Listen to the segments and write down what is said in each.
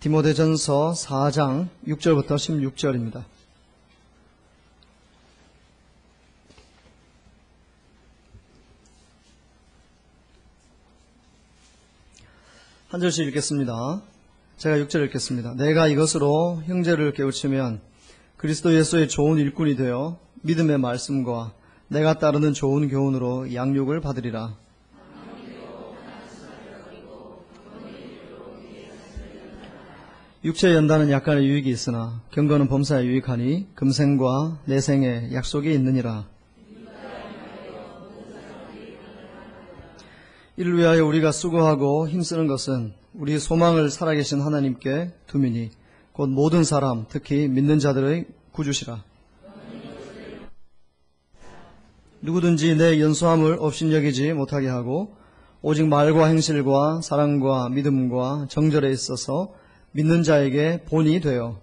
디모데전서 4장 6절부터 16절입니다. 한 절씩 읽겠습니다. 제가 6절 읽겠습니다. 내가 이것으로 형제를 깨우치면 그리스도 예수의 좋은 일꾼이 되어 믿음의 말씀과 내가 따르는 좋은 교훈으로 양육을 받으리라. 육체의 연단은 약간의 유익이 있으나 경건은 범사에 유익하니 금생과 내생에 약속이 있느니라. 이를 위하여 우리가 수고하고 힘쓰는 것은 우리 소망을 살아계신 하나님께 둠이니 곧 모든 사람 특히 믿는 자들의 구주시라. 누구든지 내 연소함을 업신여기지 못하게 하고 오직 말과 행실과 사랑과 믿음과 정절에 있어서 믿는 자에게 본이 되어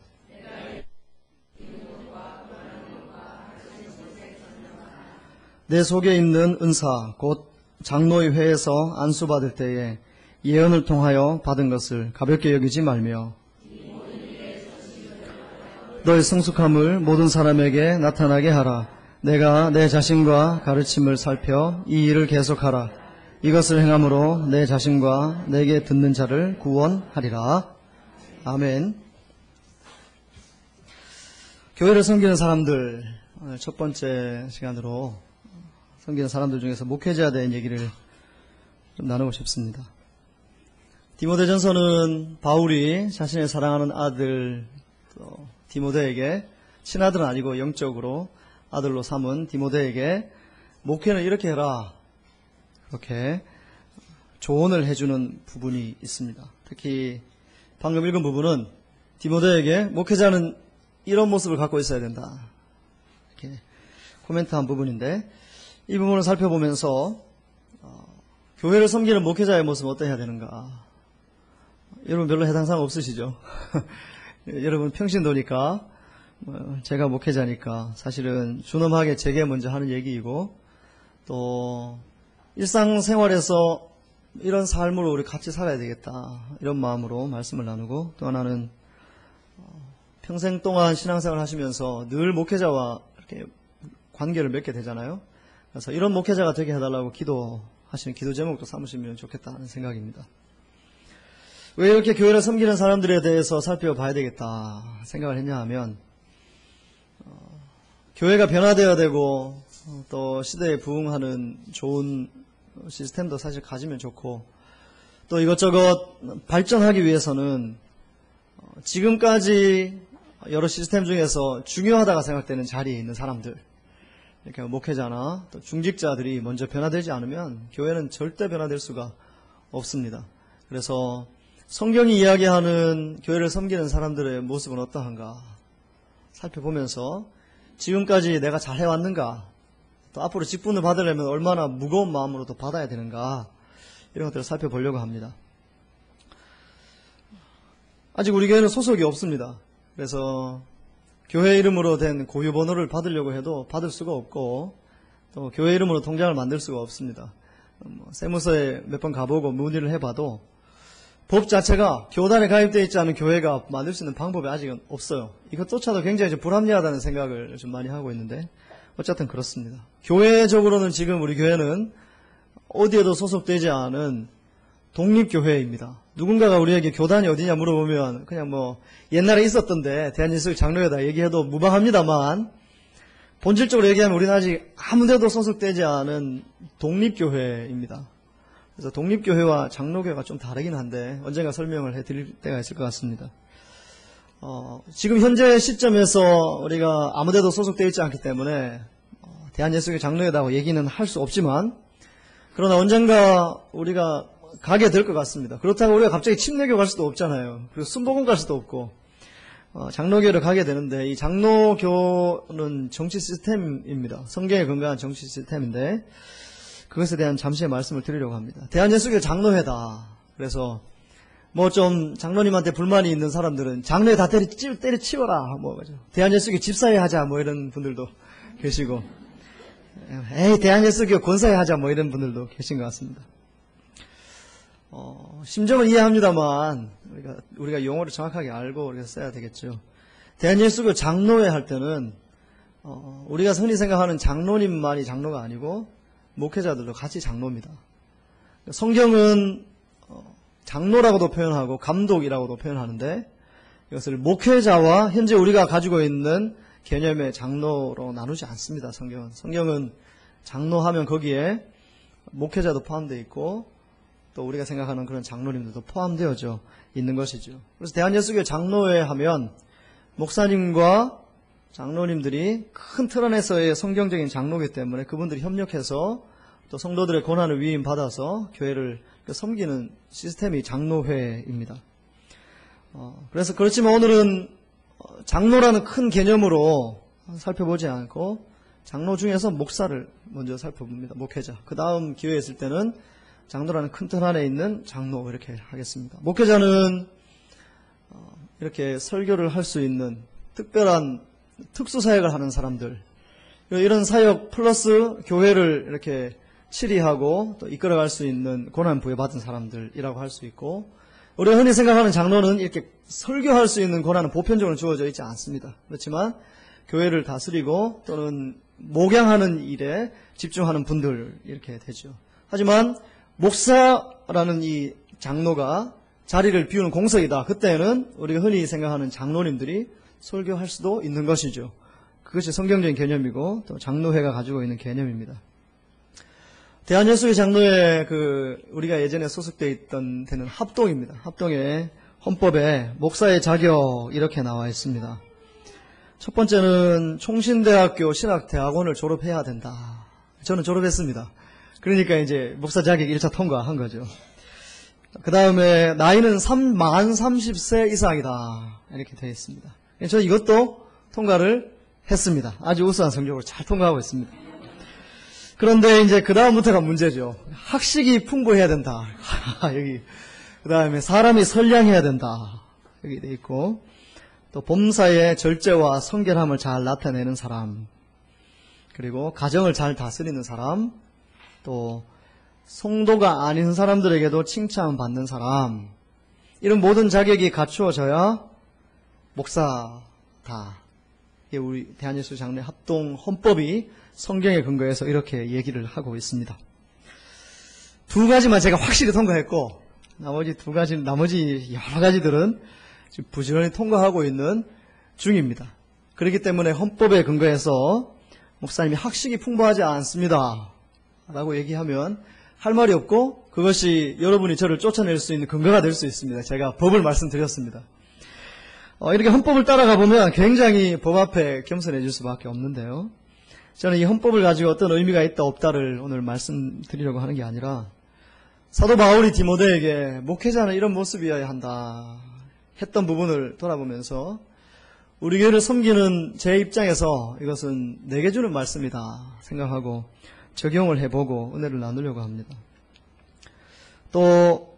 내 속에 있는 은사 곧 장로의 회에서 안수받을 때에 예언을 통하여 받은 것을 가볍게 여기지 말며 너의 성숙함을 모든 사람에게 나타나게 하라. 내가 내 자신과 가르침을 살펴 이 일을 계속하라. 이것을 행함으로 내 자신과 내게 듣는 자를 구원하리라. 아멘. 교회를 섬기는 사람들, 오늘 첫 번째 시간으로 섬기는 사람들 중에서 목회자에 대한 얘기를 좀 나누고 싶습니다. 디모데전서는 바울이 자신의 사랑하는 아들 디모데에게, 친아들은 아니고 영적으로 아들로 삼은 디모데에게 목회는 이렇게 해라, 그렇게 조언을 해주는 부분이 있습니다. 특히 방금 읽은 부분은 디모데에게 목회자는 이런 모습을 갖고 있어야 된다, 이렇게 코멘트한 부분인데, 이 부분을 살펴보면서 교회를 섬기는 목회자의 모습은 어떠해야 되는가? 여러분 별로 해당사항 없으시죠? 여러분 평신도니까, 제가 목회자니까 사실은 준엄하게 제게 먼저 하는 얘기이고, 또 일상생활에서 이런 삶으로 우리 같이 살아야 되겠다, 이런 마음으로 말씀을 나누고, 또 하나는 평생 동안 신앙생활을 하시면서 늘 목회자와 이렇게 관계를 맺게 되잖아요. 그래서 이런 목회자가 되게 해달라고 기도하시는 기도 제목도 삼으시면 좋겠다는 생각입니다. 왜 이렇게 교회를 섬기는 사람들에 대해서 살펴봐야 되겠다 생각을 했냐 하면, 교회가 변화되어야 되고 또 시대에 부응하는 좋은 시스템도 사실 가지면 좋고, 또 이것저것 발전하기 위해서는 지금까지 여러 시스템 중에서 중요하다고 생각되는 자리에 있는 사람들, 이렇게 목회자나 또 중직자들이 먼저 변화되지 않으면 교회는 절대 변화될 수가 없습니다. 그래서 성경이 이야기하는 교회를 섬기는 사람들의 모습은 어떠한가 살펴보면서 지금까지 내가 잘 해왔는가, 또 앞으로 직분을 받으려면 얼마나 무거운 마음으로 또 받아야 되는가, 이런 것들을 살펴보려고 합니다. 아직 우리 교회는 소속이 없습니다. 그래서 교회 이름으로 된 고유번호를 받으려고 해도 받을 수가 없고, 또 교회 이름으로 통장을 만들 수가 없습니다. 세무서에 몇 번 가보고 문의를 해봐도 법 자체가 교단에 가입되어 있지 않은 교회가 만들 수 있는 방법이 아직은 없어요. 이것조차도 굉장히 좀 불합리하다는 생각을 좀 많이 하고 있는데, 어쨌든 그렇습니다. 교회적으로는 지금 우리 교회는 어디에도 소속되지 않은 독립교회입니다. 누군가가 우리에게 교단이 어디냐 물어보면 그냥 옛날에 있었던데 대한예수교 장로회다 얘기해도 무방합니다만, 본질적으로 얘기하면 우리는 아직 아무데도 소속되지 않은 독립교회입니다. 그래서 독립교회와 장로교회가 좀 다르긴 한데 언젠가 설명을 해드릴 때가 있을 것 같습니다. 지금 현재 시점에서 우리가 아무데도 소속되어 있지 않기 때문에 대한예수교 장로회다고 얘기는 할 수 없지만, 그러나 언젠가 우리가 가게 될 것 같습니다. 그렇다고 우리가 갑자기 침례교 갈 수도 없잖아요. 그리고 순복음 갈 수도 없고, 장로교를 가게 되는데, 이 장로교는 정치 시스템입니다. 성경에 근거한 정치 시스템인데, 그것에 대한 잠시의 말씀을 드리려고 합니다. 대한예수교 장로회다. 그래서 좀 장로님한테 불만이 있는 사람들은 장로회 다 때려치워라, 대한예수교 집사회 하자, 이런 분들도 계시고, 에이 대한예수교 권사회 하자, 이런 분들도 계신 것 같습니다. 심정은 이해합니다만 우리가 용어를 정확하게 알고 우리가 써야 되겠죠. 대한예수교 장로회 할 때는 우리가 흔히 생각하는 장로님만이 장로가 아니고 목회자들도 같이 장로입니다. 성경은 장로라고도 표현하고 감독이라고도 표현하는데 이것을 목회자와 현재 우리가 가지고 있는 개념의 장로로 나누지 않습니다. 성경은 장로하면 거기에 목회자도 포함되어 있고 또 우리가 생각하는 그런 장로님들도 포함되어져 있는 것이죠. 그래서 대한예수교 장로회 하면 목사님과 장로님들이 큰 틀 안에서의 성경적인 장로이기 때문에 그분들이 협력해서 또 성도들의 고난을 위임 받아서 교회를 섬기는 시스템이 장로회입니다. 그래서 그렇지만 오늘은 장로라는 큰 개념으로 살펴보지 않고 장로 중에서 목사를 먼저 살펴봅니다. 목회자. 그 다음 기회에 있을 때는 장로라는 큰 틀 안에 있는 장로 이렇게 하겠습니다. 목회자는 이렇게 설교를 할 수 있는 특별한 특수사역을 하는 사람들, 이런 사역 플러스 교회를 이렇게 치리하고 또 이끌어갈 수 있는 고난 부여받은 사람들이라고 할 수 있고, 우리가 흔히 생각하는 장로는 이렇게 설교할 수 있는 고난은 보편적으로 주어져 있지 않습니다. 그렇지만 교회를 다스리고 또는 목양하는 일에 집중하는 분들 이렇게 되죠. 하지만 목사라는 이 장로가 자리를 비우는 공석이다. 그때는 우리가 흔히 생각하는 장로님들이 설교할 수도 있는 것이죠. 그것이 성경적인 개념이고 또 장로회가 가지고 있는 개념입니다. 대한예수교 장로회 우리가 예전에 소속되어 있던 데는 합동입니다. 합동의 헌법에 목사의 자격 이렇게 나와 있습니다. 첫 번째는 총신대학교 신학대학원을 졸업해야 된다. 저는 졸업했습니다. 그러니까 이제 목사 자격 1차 통과한 거죠. 그 다음에 나이는 만 30세 이상이다. 이렇게 되어 있습니다. 저는 이것도 통과를 했습니다. 아주 우수한 성적으로 잘 통과하고 있습니다. 그런데 이제 그 다음부터가 문제죠. 학식이 풍부해야 된다. 여기. 그 다음에 사람이 선량해야 된다. 여기 돼 있고, 또 범사의 절제와 성결함을 잘 나타내는 사람, 그리고 가정을 잘 다스리는 사람, 또 성도가 아닌 사람들에게도 칭찬받는 사람, 이런 모든 자격이 갖추어져야 목사다. 이게 우리 대한예수교 장로회 합동 헌법이 성경에 근거해서 이렇게 얘기를 하고 있습니다. 두 가지만 제가 확실히 통과했고, 나머지 여러 가지들은 지금 부지런히 통과하고 있는 중입니다. 그렇기 때문에 헌법에 근거해서 목사님이 학식이 풍부하지 않습니다 라고 얘기하면 할 말이 없고, 그것이 여러분이 저를 쫓아낼 수 있는 근거가 될 수 있습니다. 제가 법을 말씀드렸습니다. 이렇게 헌법을 따라가 보면 굉장히 법 앞에 겸손해질 수밖에 없는데요. 저는 이 헌법을 가지고 어떤 의미가 있다 없다를 오늘 말씀드리려고 하는 게 아니라, 사도 바울이 디모데에게 목회자는 이런 모습이어야 한다 했던 부분을 돌아보면서 우리 교회를 섬기는 제 입장에서 이것은 내게 주는 말씀이다 생각하고 적용을 해보고 은혜를 나누려고 합니다. 또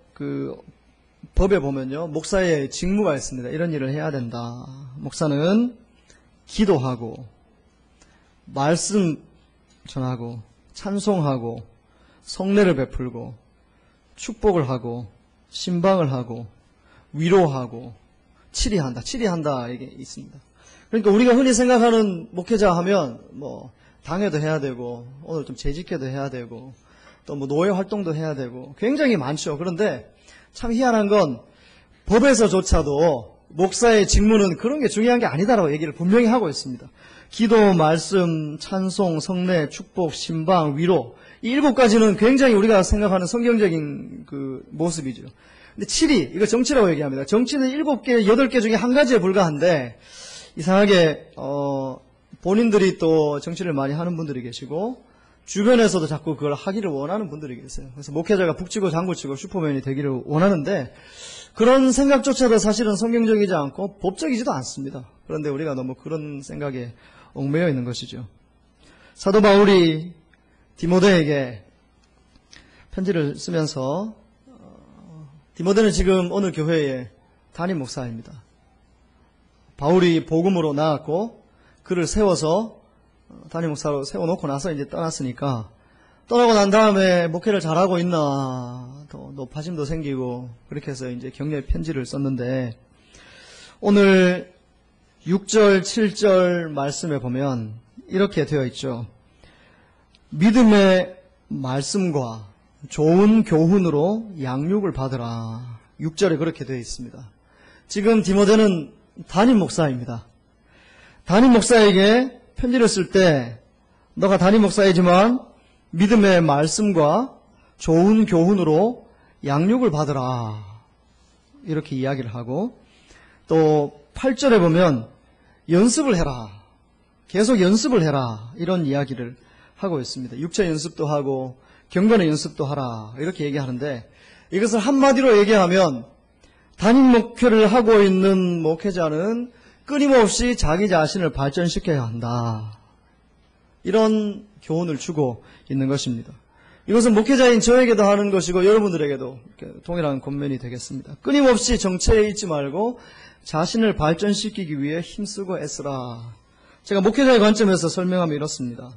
법에 보면요, 목사의 직무가 있습니다. 이런 일을 해야 된다. 목사는 기도하고 말씀 전하고 찬송하고 성례를 베풀고 축복을 하고 신방을 하고 위로하고 치리한다 이게 있습니다. 그러니까 우리가 흔히 생각하는 목회자 하면 당회도 해야 되고 오늘 좀 재직회도 해야 되고 또 노예 활동도 해야 되고 굉장히 많죠. 그런데 참 희한한 건 법에서조차도 목사의 직무는 그런 게 중요한 게 아니다라고 얘기를 분명히 하고 있습니다. 기도, 말씀, 찬송, 성례, 축복, 신방, 위로, 이 7가지는 굉장히 우리가 생각하는 성경적인 모습이죠. 근데 치리, 이거 정치라고 얘기합니다. 정치는 7개, 8개 중에 한 가지에 불과한데, 이상하게, 본인들이 또 정치를 많이 하는 분들이 계시고, 주변에서도 자꾸 그걸 하기를 원하는 분들이 계세요. 그래서 목회자가 북치고 장구치고 슈퍼맨이 되기를 원하는데, 그런 생각조차도 사실은 성경적이지 않고 법적이지도 않습니다. 그런데 우리가 너무 그런 생각에 얽매여 있는 것이죠. 사도 바울이 디모데에게 편지를 쓰면서, 디모데는 지금 오늘 교회의 담임 목사입니다. 바울이 복음으로 나왔고 그를 세워서 담임 목사로 세워놓고 나서 이제 떠났으니까 떠나고 난 다음에 목회를 잘하고 있나, 더 높아짐도 생기고, 그렇게 해서 이제 격려의 편지를 썼는데, 오늘 6절, 7절 말씀에 보면 이렇게 되어 있죠. 믿음의 말씀과 좋은 교훈으로 양육을 받으라. 6절에 그렇게 되어 있습니다. 지금 디모데는 담임 목사입니다. 담임 목사에게 편지를 쓸 때 너가 담임 목사이지만 믿음의 말씀과 좋은 교훈으로 양육을 받으라. 이렇게 이야기를 하고 또 8절에 보면 연습을 해라. 계속 연습을 해라. 이런 이야기를 하고 있습니다. 육체 연습도 하고 경건의 연습도 하라. 이렇게 얘기하는데 이것을 한마디로 얘기하면 담임 목회를 하고 있는 목회자는 끊임없이 자기 자신을 발전시켜야 한다. 이런 교훈을 주고 있는 것입니다. 이것은 목회자인 저에게도 하는 것이고 여러분들에게도 동일한 권면이 되겠습니다. 끊임없이 정체에 있지 말고 자신을 발전시키기 위해 힘쓰고 애쓰라. 제가 목회자의 관점에서 설명하면 이렇습니다.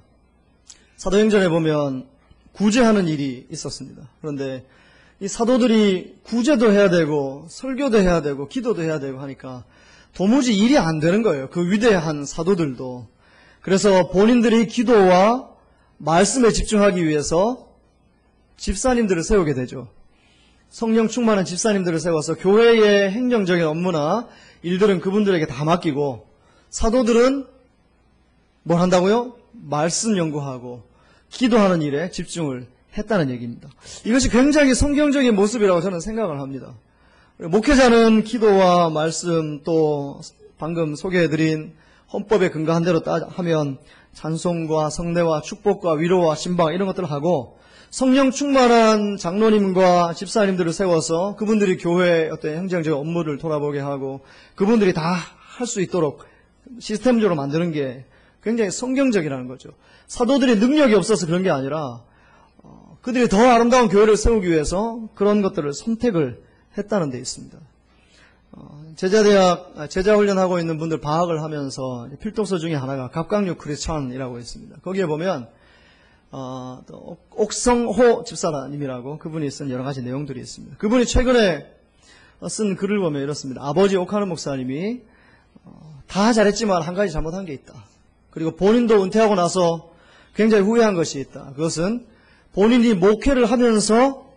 사도행전에 보면 구제하는 일이 있었습니다. 그런데 이 사도들이 구제도 해야 되고 설교도 해야 되고 기도도 해야 되고 하니까 도무지 일이 안 되는 거예요. 그 위대한 사도들도. 그래서 본인들이 기도와 말씀에 집중하기 위해서 집사님들을 세우게 되죠. 성령 충만한 집사님들을 세워서 교회의 행정적인 업무나 일들은 그분들에게 다 맡기고 사도들은 뭘 한다고요? 말씀 연구하고 기도하는 일에 집중을 했다는 얘기입니다. 이것이 굉장히 성경적인 모습이라고 저는 생각을 합니다. 목회자는 기도와 말씀 또 방금 소개해드린 헌법에 근거한 대로 하면 찬송과 성례와 축복과 위로와 신방 이런 것들을 하고 성령 충만한 장로님과 집사님들을 세워서 그분들이 교회의 어떤 행정적 업무를 돌아보게 하고 그분들이 다 할 수 있도록 시스템적으로 만드는 게 굉장히 성경적이라는 거죠. 사도들이 능력이 없어서 그런 게 아니라 그들이 더 아름다운 교회를 세우기 위해서 그런 것들을 선택을 했다는 데 있습니다. 제자훈련하고 있는 분들 방학을 하면서 필독서 중에 하나가 갑각류 크리스천이라고 있습니다. 거기에 보면 또 옥성호 집사님이라고 그분이 쓴 여러 가지 내용들이 있습니다. 그분이 최근에 쓴 글을 보면 이렇습니다. 아버지 옥하는 목사님이 다 잘했지만 한 가지 잘못한 게 있다. 그리고 본인도 은퇴하고 나서 굉장히 후회한 것이 있다. 그것은 본인이 목회를 하면서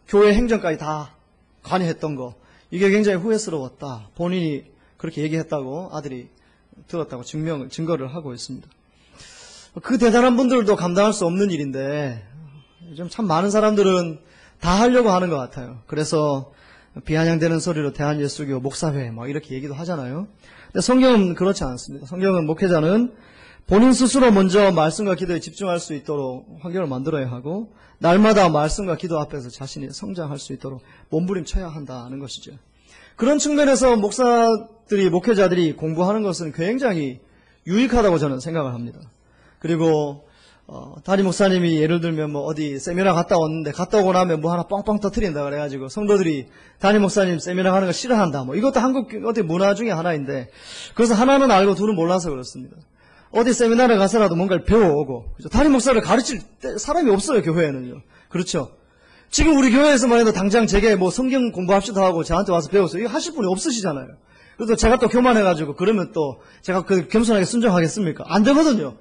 교회 행정까지 다 관여했던 거. 이게 굉장히 후회스러웠다. 본인이 그렇게 얘기했다고 아들이 들었다고 증거를 하고 있습니다. 그 대단한 분들도 감당할 수 없는 일인데 요즘 참 많은 사람들은 다 하려고 하는 것 같아요. 그래서 비아냥대는 소리로 대한예수교 목사회 막 이렇게 얘기도 하잖아요. 근데 성경은 그렇지 않습니다. 성경은 목회자는 본인 스스로 먼저 말씀과 기도에 집중할 수 있도록 환경을 만들어야 하고 날마다 말씀과 기도 앞에서 자신이 성장할 수 있도록 몸부림쳐야 한다는 것이죠. 그런 측면에서 목사들이 목회자들이 공부하는 것은 굉장히 유익하다고 저는 생각을 합니다. 그리고 담임 목사님이 예를 들면 뭐 어디 세미나 갔다 왔는데 갔다 오고 나면 뭐 하나 뻥뻥 터뜨린다 그래가지고 성도들이 담임 목사님 세미나 가는 거 싫어한다. 뭐 이것도 한국 어디 문화 중에 하나인데 그래서 하나는 알고 둘은 몰라서 그렇습니다. 어디 세미나를 가서라도 뭔가를 배워오고 그렇죠? 담임 목사를 가르칠 사람이 없어요. 교회에는요. 그렇죠. 지금 우리 교회에서만 해도 당장 제게 뭐 성경 공부합시다 하고 저한테 와서 배웠어요. 이거 하실 분이 없으시잖아요. 그래서 제가 또 교만해가지고 그러면 또 제가 그 겸손하게 순종하겠습니까? 안 되거든요.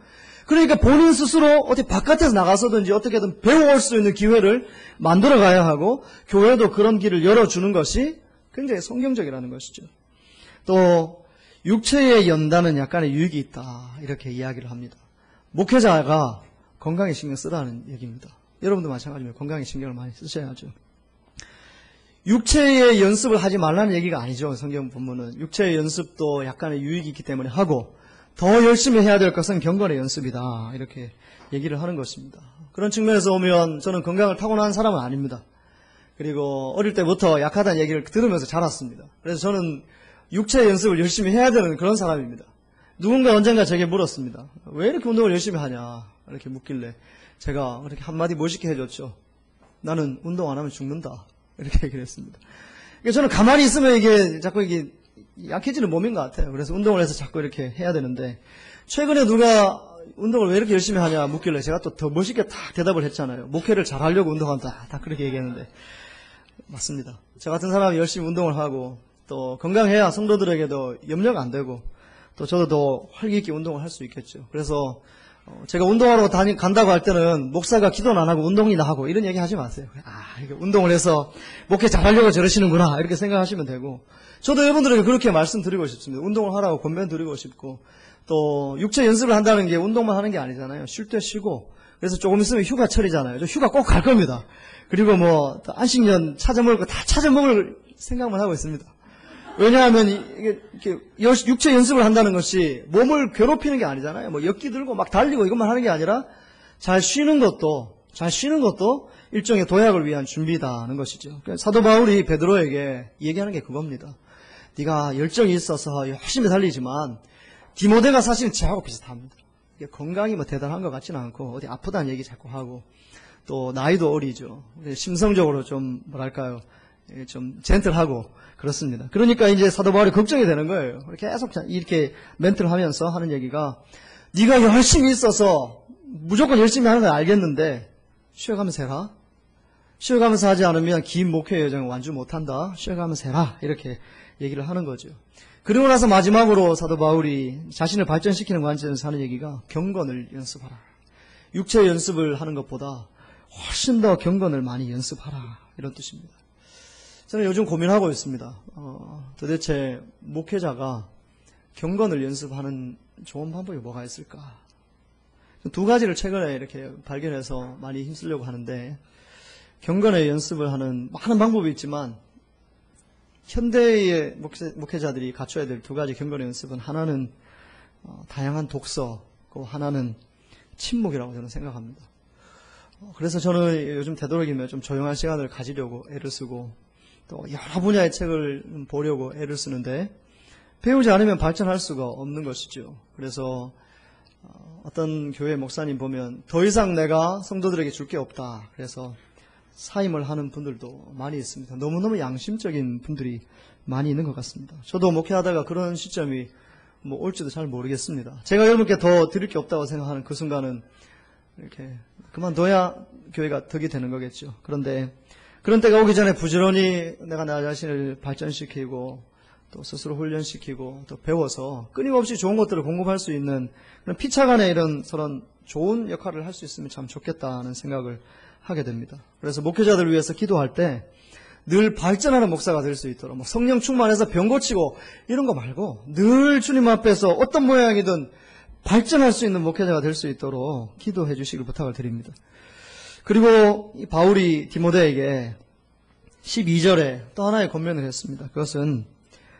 그러니까 본인 스스로 어디 바깥에서 나가서든지 어떻게든 배워올 수 있는 기회를 만들어 가야 하고 교회도 그런 길을 열어주는 것이 굉장히 성경적이라는 것이죠. 또 육체에 연다는 약간의 유익이 있다 이렇게 이야기를 합니다. 목회자가 건강에 신경 쓰라는 얘기입니다. 여러분도 마찬가지입니다. 건강에 신경을 많이 쓰셔야죠. 육체의 연습을 하지 말라는 얘기가 아니죠. 성경 본문은 육체의 연습도 약간의 유익이 있기 때문에 하고 더 열심히 해야 될 것은 경건의 연습이다 이렇게 얘기를 하는 것입니다. 그런 측면에서 보면 저는 건강을 타고난 사람은 아닙니다. 그리고 어릴 때부터 약하다는 얘기를 들으면서 자랐습니다. 그래서 저는 육체의 연습을 열심히 해야 되는 그런 사람입니다. 누군가 언젠가 제게 물었습니다. 왜 이렇게 운동을 열심히 하냐 이렇게 묻길래 제가 그렇게 한마디 멋있게 해줬죠. 나는 운동 안 하면 죽는다 이렇게 얘기를 했습니다. 그러니까 저는 가만히 있으면 이게 자꾸 이게 약해지는 몸인 것 같아요. 그래서 운동을 해서 자꾸 이렇게 해야 되는데 최근에 누가 운동을 왜 이렇게 열심히 하냐 묻길래 제가 또 더 멋있게 딱 대답을 했잖아요. 목회를 잘하려고 운동한다. 다 그렇게 얘기했는데 맞습니다. 저 같은 사람이 열심히 운동을 하고 또 건강해야 성도들에게도 염려가 안 되고 또 저도 더 활기 있게 운동을 할 수 있겠죠. 그래서 제가 운동하러 간다고 할 때는 목사가 기도는 안 하고 운동이나 하고 이런 얘기 하지 마세요. 이게 운동을 해서 목회 잘하려고 저러시는구나 이렇게 생각하시면 되고 저도 여러분들에게 그렇게 말씀드리고 싶습니다. 운동을 하라고 권면드리고 싶고 또 육체 연습을 한다는 게 운동만 하는 게 아니잖아요. 쉴 때 쉬고 그래서 조금 있으면 휴가철이잖아요. 저 휴가 꼭 갈 겁니다. 그리고 뭐 안식년 찾아먹을 거 다 찾아먹을 생각만 하고 있습니다. 왜냐하면 이게 육체 연습을 한다는 것이 몸을 괴롭히는 게 아니잖아요. 뭐 역기 들고 막 달리고 이것만 하는 게 아니라 잘 쉬는 것도 일종의 도약을 위한 준비다는 것이죠. 사도 바울이 베드로에게 얘기하는 게 그겁니다. 네가 열정이 있어서 열심히 달리지만 디모데가 사실은 쟤하고 비슷합니다. 건강이 뭐 대단한 것 같지는 않고 어디 아프다는 얘기 자꾸 하고 또 나이도 어리죠. 심성적으로 좀 뭐랄까요, 좀 젠틀하고 그렇습니다. 그러니까 이제 사도 바울이 걱정이 되는 거예요. 계속 이렇게 멘트를 하면서 하는 얘기가 네가 열심히 있어서 무조건 열심히 하는 걸 알겠는데 쉬어가면서 해라. 쉬어가면서 하지 않으면 긴 목회 여정을 완주 못한다. 쉬어가면서 해라. 이렇게 얘기를 하는 거죠. 그리고 나서 마지막으로 사도 바울이 자신을 발전시키는 관점에서 하는 얘기가 경건을 연습하라. 육체 연습을 하는 것보다 훨씬 더 경건을 많이 연습하라. 이런 뜻입니다. 저는 요즘 고민하고 있습니다. 도대체 목회자가 경건을 연습하는 좋은 방법이 뭐가 있을까? 두 가지를 최근에 이렇게 발견해서 많이 힘쓰려고 하는데 경건의 연습을 하는 많은 방법이 있지만 현대의 목회자들이 갖춰야 될 두 가지 경건의 연습은 하나는 다양한 독서고 하나는 침묵이라고 저는 생각합니다. 그래서 저는 요즘 되도록이면 좀 조용한 시간을 가지려고 애를 쓰고 또 여러 분야의 책을 보려고 애를 쓰는데 배우지 않으면 발전할 수가 없는 것이죠. 그래서 어떤 교회 목사님 보면 더 이상 내가 성도들에게 줄 게 없다. 그래서 사임을 하는 분들도 많이 있습니다. 너무너무 양심적인 분들이 많이 있는 것 같습니다. 저도 목회하다가 그런 시점이 뭐 올지도 잘 모르겠습니다. 제가 여러분께 더 드릴 게 없다고 생각하는 그 순간은 이렇게 그만둬야 교회가 덕이 되는 거겠죠. 그런데 그런 때가 오기 전에 부지런히 내가 나 자신을 발전시키고 또 스스로 훈련시키고 또 배워서 끊임없이 좋은 것들을 공급할 수 있는 그런 피차간의 이런 좋은 역할을 할 수 있으면 참 좋겠다는 생각을 하게 됩니다. 그래서 목회자들을 위해서 기도할 때 늘 발전하는 목사가 될 수 있도록 뭐 성령 충만해서 병 고치고 이런 거 말고 늘 주님 앞에서 어떤 모양이든 발전할 수 있는 목회자가 될 수 있도록 기도해 주시길 부탁을 드립니다. 그리고 이 바울이 디모데에게 12절에 또 하나의 권면을 했습니다. 그것은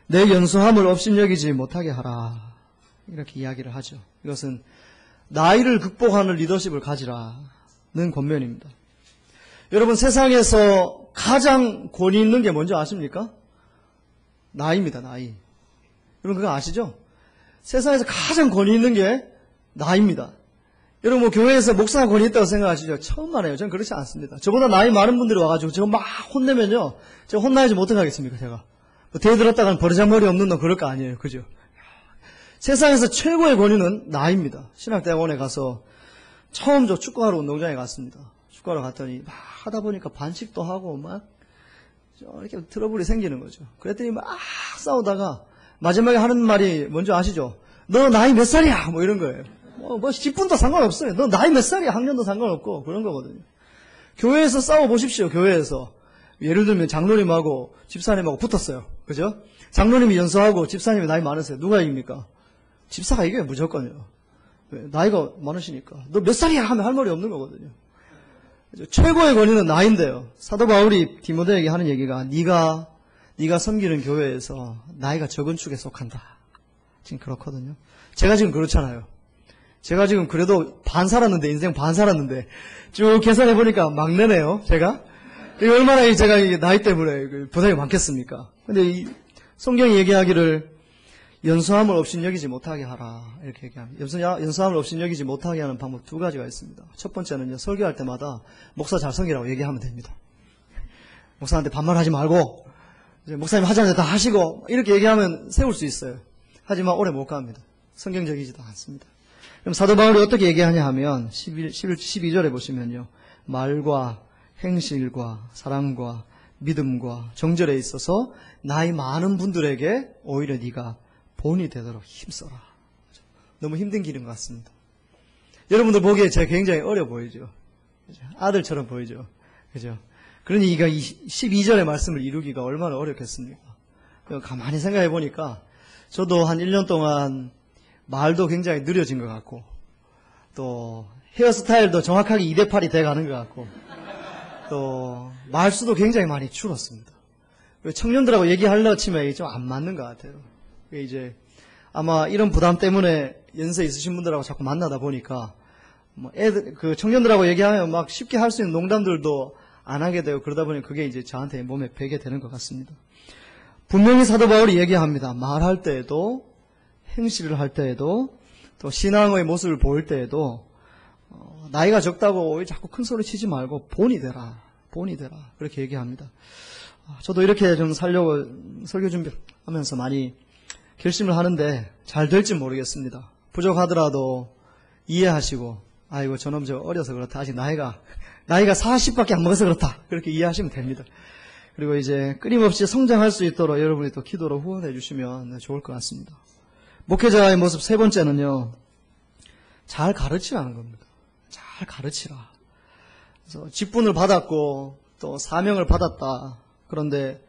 내 연소함을 업신여기지 못하게 하라. 이렇게 이야기를 하죠. 이것은 나이를 극복하는 리더십을 가지라는 권면입니다. 여러분 세상에서 가장 권위 있는 게 뭔지 아십니까? 나이입니다. 나이. 여러분 그거 아시죠? 세상에서 가장 권위 있는 게 나이입니다. 여러분 뭐 교회에서 목사가 권위 있다고 생각하시죠? 처음 말해요. 저는 그렇지 않습니다. 저보다 나이 많은 분들이 와가지고 제가 막 혼내면요. 제가 혼나야지 못 하겠습니까? 제가. 뭐 대회 들었다가는 버르장머리 없는 놈 그럴 거 아니에요. 그죠? 세상에서 최고의 권위는 나이입니다. 신학대학원에 가서 처음 저 축구하러 운동장에 갔습니다. 축구하러 갔더니 막 하다 보니까 반칙도 하고 막 이렇게 트러블이 생기는 거죠. 그랬더니 막 싸우다가 마지막에 하는 말이 뭔지 아시죠? 너 나이 몇 살이야? 뭐 이런 거예요. 뭐 10분도 상관없어요. 너 나이 몇 살이야? 학년도 상관없고 그런 거거든요. 교회에서 싸워보십시오. 교회에서. 예를 들면 장로님하고 집사님하고 붙었어요. 그죠? 장로님이 연소하고 집사님이 나이 많으세요. 누가 이깁니까? 집사가 이겨요. 무조건요. 나이가 많으시니까. 너 몇 살이야? 하면 할 말이 없는 거거든요. 최고의 권위는 나이인데요. 사도 바울이 디모데에게 하는 얘기가 네가 섬기는 교회에서 나이가 적은 축에 속한다. 지금 그렇거든요. 제가 지금 그렇잖아요. 제가 지금 그래도 반 살았는데 인생 반 살았는데 쭉 계산해 보니까 막내네요. 제가 얼마나 제가 나이 때문에 부담이 많겠습니까? 근데 이 성경이 얘기하기를 연소함을 업신여기지 못하게 하라 이렇게 얘기합니다. 연소함을 업신여기지 못하게 하는 방법 두 가지가 있습니다. 첫 번째는요, 설교할 때마다 목사 잘 섬기라고 얘기하면 됩니다. 목사한테 반말하지 말고 이제 목사님 하자는데 다 하시고 이렇게 얘기하면 세울 수 있어요. 하지만 오래 못 갑니다. 성경적이지도 않습니다. 그럼 사도 바울이 어떻게 얘기하냐 하면 12절에 보시면요. 말과 행실과 사랑과 믿음과 정절에 있어서 나이 많은 분들에게 오히려 네가 본이 되도록 힘써라. 너무 힘든 길인 것 같습니다. 여러분들 보기에 제가 굉장히 어려 보이죠. 아들처럼 보이죠. 그죠? 그러니 이가 12절의 말씀을 이루기가 얼마나 어렵겠습니까? 가만히 생각해 보니까 저도 한 1년 동안 말도 굉장히 느려진 것 같고 또 헤어스타일도 정확하게 2대8이 돼가는 것 같고 또 말수도 굉장히 많이 줄었습니다. 청년들하고 얘기하려고 치면 이게 좀 안 맞는 것 같아요. 이제 아마 이런 부담 때문에 연세 있으신 분들하고 자꾸 만나다 보니까 뭐 청년들하고 얘기하면 막 쉽게 할 수 있는 농담들도 안 하게 되고 그러다 보니 그게 이제 저한테 몸에 배게 되는 것 같습니다. 분명히 사도 바울이 얘기합니다. 말할 때에도 행실을 할 때에도 또 신앙의 모습을 보일 때에도 나이가 적다고 자꾸 큰 소리 치지 말고 본이 되라. 그렇게 얘기합니다. 저도 이렇게 좀 살려고 설교 준비하면서 많이 결심을 하는데 잘 될지 모르겠습니다. 부족하더라도 이해하시고 아이고 저놈 저 어려서 그렇다. 아직 나이가 40밖에 안 먹어서 그렇다. 그렇게 이해하시면 됩니다. 그리고 이제 끊임없이 성장할 수 있도록 여러분이 또 기도로 후원해 주시면 좋을 것 같습니다. 목회자의 모습 세 번째는요. 잘 가르치라는 겁니다. 잘 가르치라. 그래서 직분을 받았고 또 사명을 받았다. 그런데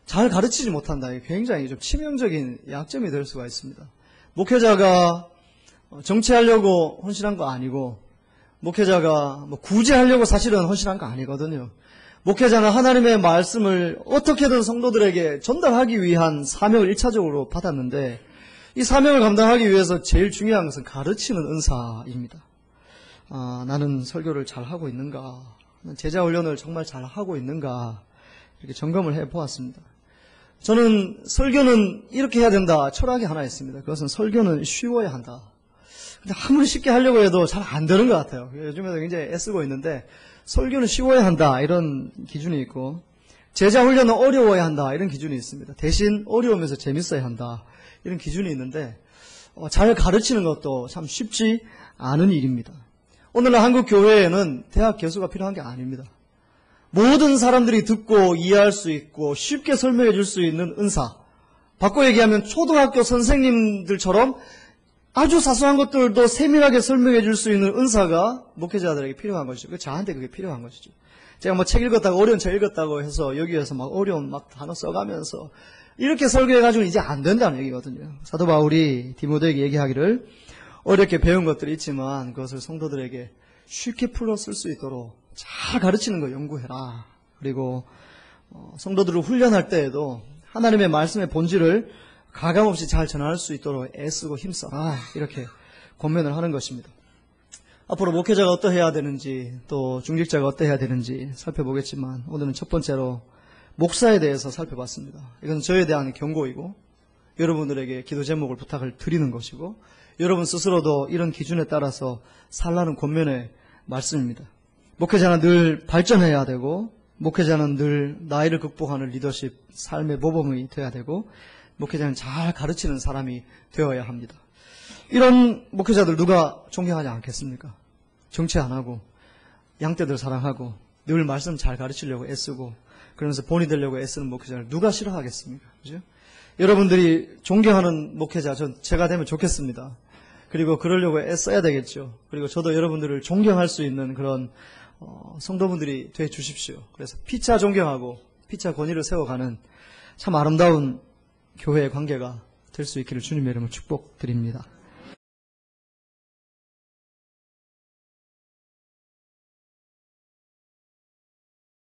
잘 가르치지 못한다. 이게 굉장히 좀 치명적인 약점이 될 수가 있습니다. 목회자가 정치하려고 헌신한 거 아니고 목회자가 구제하려고 사실은 헌신한 거 아니거든요. 목회자는 하나님의 말씀을 어떻게든 성도들에게 전달하기 위한 사명을 1차적으로 받았는데 이 사명을 감당하기 위해서 제일 중요한 것은 가르치는 은사입니다. 나는 설교를 잘하고 있는가? 제자 훈련을 정말 잘하고 있는가? 이렇게 점검을 해보았습니다. 저는 설교는 이렇게 해야 된다. 철학이 하나 있습니다. 그것은 설교는 쉬워야 한다. 근데 아무리 쉽게 하려고 해도 잘 안 되는 것 같아요. 요즘에도 굉장히 애쓰고 있는데 설교는 쉬워야 한다. 이런 기준이 있고 제자 훈련은 어려워야 한다. 이런 기준이 있습니다. 대신 어려우면서 재밌어야 한다. 이런 기준이 있는데 잘 가르치는 것도 참 쉽지 않은 일입니다. 오늘날 한국 교회에는 대학 교수가 필요한 게 아닙니다. 모든 사람들이 듣고 이해할 수 있고 쉽게 설명해 줄 수 있는 은사. 바꿔 얘기하면 초등학교 선생님들처럼 아주 사소한 것들도 세밀하게 설명해 줄 수 있는 은사가 목회자들에게 필요한 것이죠. 저한테 그게 필요한 것이죠. 제가 책 읽었다고 어려운 책 읽었다고 해서 여기에서 막 어려운 단어 써가면서 이렇게 설교해가지고 이제 안 된다는 얘기거든요. 사도 바울이 디모데에게 얘기하기를 어렵게 배운 것들이 있지만 그것을 성도들에게 쉽게 풀어 쓸 수 있도록 잘 가르치는 거 연구해라. 그리고 성도들을 훈련할 때에도 하나님의 말씀의 본질을 가감없이 잘 전할 수 있도록 애쓰고 힘써라. 이렇게 권면을 하는 것입니다. 앞으로 목회자가 어떠해야 되는지 또 중직자가 어떠해야 되는지 살펴보겠지만 오늘은 첫 번째로 목사에 대해서 살펴봤습니다. 이건 저에 대한 경고이고 여러분들에게 기도 제목을 부탁을 드리는 것이고 여러분 스스로도 이런 기준에 따라서 살라는 권면의 말씀입니다. 목회자는 늘 발전해야 되고 목회자는 늘 나이를 극복하는 리더십, 삶의 모범이 되어야 되고 목회자는 잘 가르치는 사람이 되어야 합니다. 이런 목회자들 누가 존경하지 않겠습니까? 정치 안 하고 양떼들 사랑하고 늘 말씀 잘 가르치려고 애쓰고 그러면서 본이 되려고 애쓰는 목회자를 누가 싫어하겠습니까? 그죠? 여러분들이 존경하는 목회자 제가 되면 좋겠습니다. 그리고 그러려고 애써야 되겠죠. 그리고 저도 여러분들을 존경할 수 있는 그런 성도분들이 돼 주십시오. 그래서 피차 존경하고 피차 권위를 세워가는 참 아름다운 교회의 관계가 될 수 있기를 주님의 이름으로 축복드립니다.